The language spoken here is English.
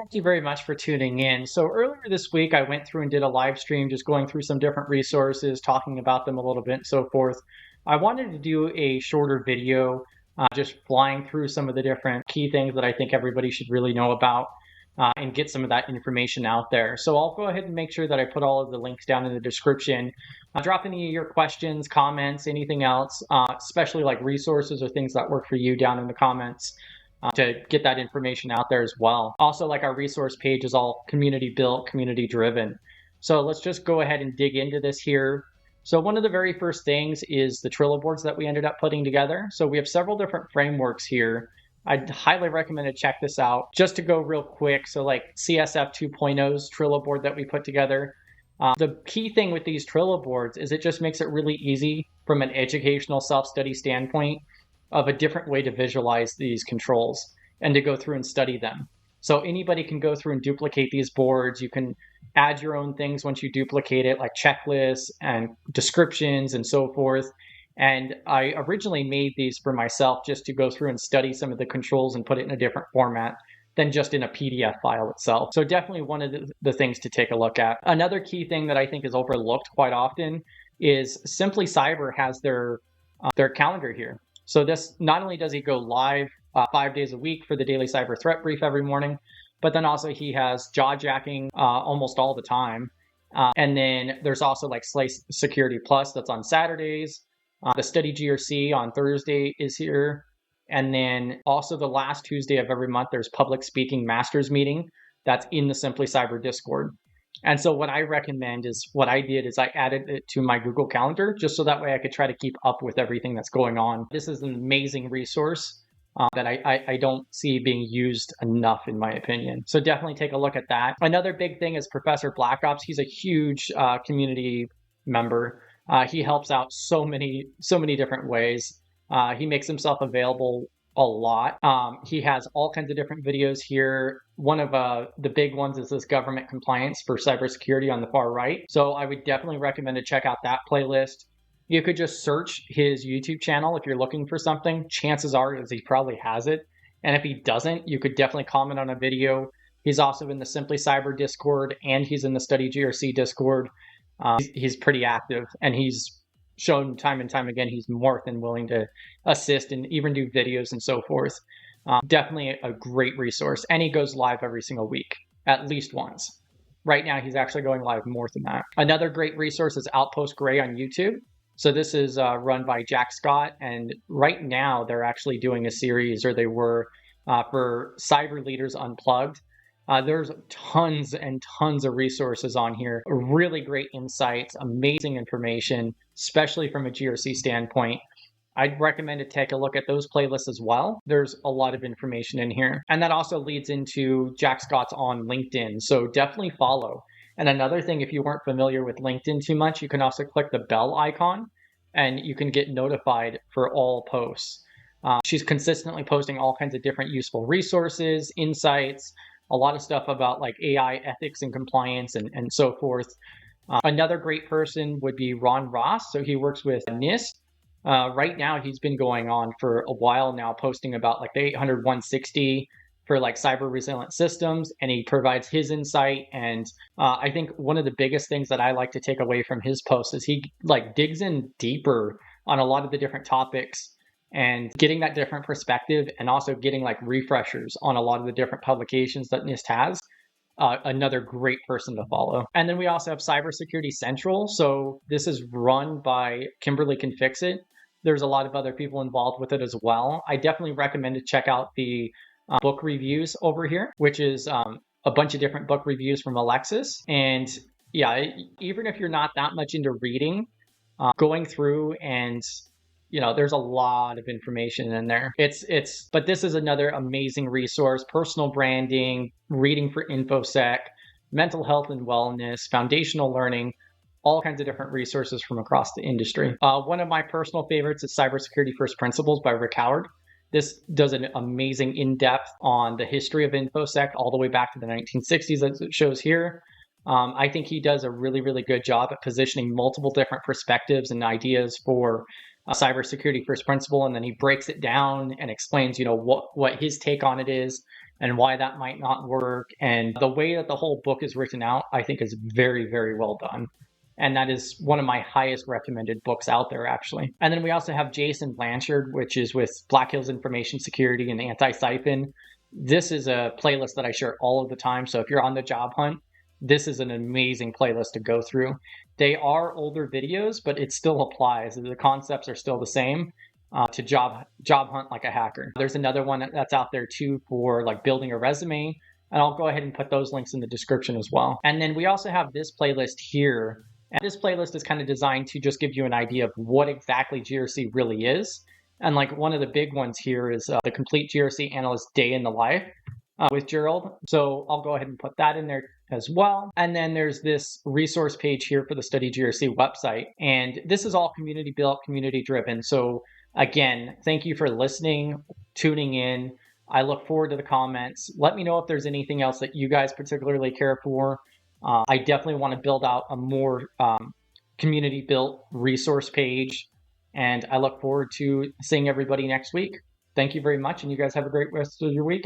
Thank you very much for tuning in. So earlier this week, I went through and did a live stream just going through some different resources, talking about them a little bit and so forth. I wanted to do a shorter video, just flying through some of the different key things that I think everybody should really know about and get some of that information out there. So I'll go ahead and make sure that I put all of the links down in the description. Drop any of your questions, comments, anything else, especially like resources or things that work for you down in the comments. To get that information out there as well. Also, like our resource page is all community built, community driven. So let's just go ahead and dig into this here. So one of the very first things is the Trilla boards that we ended up putting together. So we have several different frameworks here. I'd highly recommend to check this out. Just to go real quick, so like CSF 2.0's Trilla board that we put together. The key thing with these Trilla boards is it just makes it really easy from an educational self-study standpoint of a different way to visualize these controls and to go through and study them. So anybody can go through and duplicate these boards. You can add your own things once you duplicate it, like checklists and descriptions and so forth. And I originally made these for myself just to go through and study some of the controls and put it in a different format than just in a PDF file itself. So definitely one of the things to take a look at. Another key thing that I think is overlooked quite often is Simply Cyber has their calendar here. So this, not only does he go live 5 days a week for the daily cyber threat brief every morning, but then also he has jaw jacking almost all the time. And then there's also like Cybersecurity Plus that's on Saturdays. The Study GRC on Thursday is here. And then also the last Tuesday of every month, there's Public Speaking Masters Meeting that's in the Simply Cyber Discord. And so what I recommend is what I did is I added it to my Google Calendar just so that way I could try to keep up with everything that's going on. This is an amazing resource that I don't see being used enough, in my opinion. So definitely take a look at that. Another big thing is Professor Black Ops. He's a huge community member. He helps out so many different ways. He makes himself available a lot. He has all kinds of different videos here. One of the big ones is this government compliance for cybersecurity on the far right. So I would definitely recommend to check out that playlist. You could just search his YouTube channel if you're looking for something. Chances are is he probably has it. And if he doesn't, you could definitely comment on a video. He's also in the Simply Cyber Discord and he's in the Study GRC Discord. He's pretty active and he's shown time and time again he's more than willing to assist and even do videos and so forth. Definitely a great resource, and he goes live every single week, at least once. Right now he's actually going live more than that. Another great resource is Outpost Gray on YouTube. So this is run by Jack Scott, and right now they're actually doing a series, or they were, for Cyber Leaders Unplugged. There's tons and tons of resources on here, really great insights, amazing information, especially from a GRC standpoint. I'd recommend to take a look at those playlists as well. There's a lot of information in here. And that also leads into Jack Scott's on LinkedIn. So definitely follow. And another thing, if you weren't familiar with LinkedIn too much, you can also click the bell icon and you can get notified for all posts. She's consistently posting all kinds of different useful resources, insights, a lot of stuff about like AI ethics and compliance and so forth. Another great person would be Ron Ross. So he works with NIST. Right now, he's been going on for a while now, posting about like the 800-160 for like cyber resilient systems, and he provides his insight. And I think one of the biggest things that I like to take away from his posts is he like digs in deeper on a lot of the different topics and getting that different perspective, and also getting like refreshers on a lot of the different publications that NIST has. Another great person to follow. And then we also have Cybersecurity Central. So this is run by Kimberly Can Fix It. There's a lot of other people involved with it as well. I definitely recommend to check out the book reviews over here, which is a bunch of different book reviews from Alexis. And yeah, even if you're not that much into reading, going through and there's a lot of information in there. But this is another amazing resource: personal branding, reading for InfoSec, mental health and wellness, foundational learning, all kinds of different resources from across the industry. One of my personal favorites is Cybersecurity First Principles by Rick Howard. This does an amazing in-depth on the history of InfoSec all the way back to the 1960s, as it shows here. I think he does a really, really good job at positioning multiple different perspectives and ideas for cybersecurity first principle, and then he breaks it down and explains, what his take on it is. and why that might not work. And the way that the whole book is written out, I think is very, very well done. And that is one of my highest recommended books out there, actually. And then we also have Jason Blanchard, which is with Black Hills Information Security and Anti-Siphon. This is a playlist that I share all of the time. So if you're on the job hunt, this is an amazing playlist to go through. They are older videos, but it still applies. The concepts are still the same. To job hunt like a hacker. There's another one that's out there too for like building a resume, and I'll go ahead and put those links in the description as well. And then we also have this playlist here, and this playlist is kind of designed to just give you an idea of what exactly GRC really is. And like one of the big ones here is the Complete GRC Analyst Day in the Life with Gerald. So I'll go ahead and put that in there as well. And then there's this resource page here for the Study GRC website. And this is all community built, community driven. So again, thank you for listening, tuning in. I look forward to the comments. Let me know if there's anything else that you guys particularly care for. I definitely want to build out a more community built resource page. And I look forward to seeing everybody next week. Thank you very much. And you guys have a great rest of your week.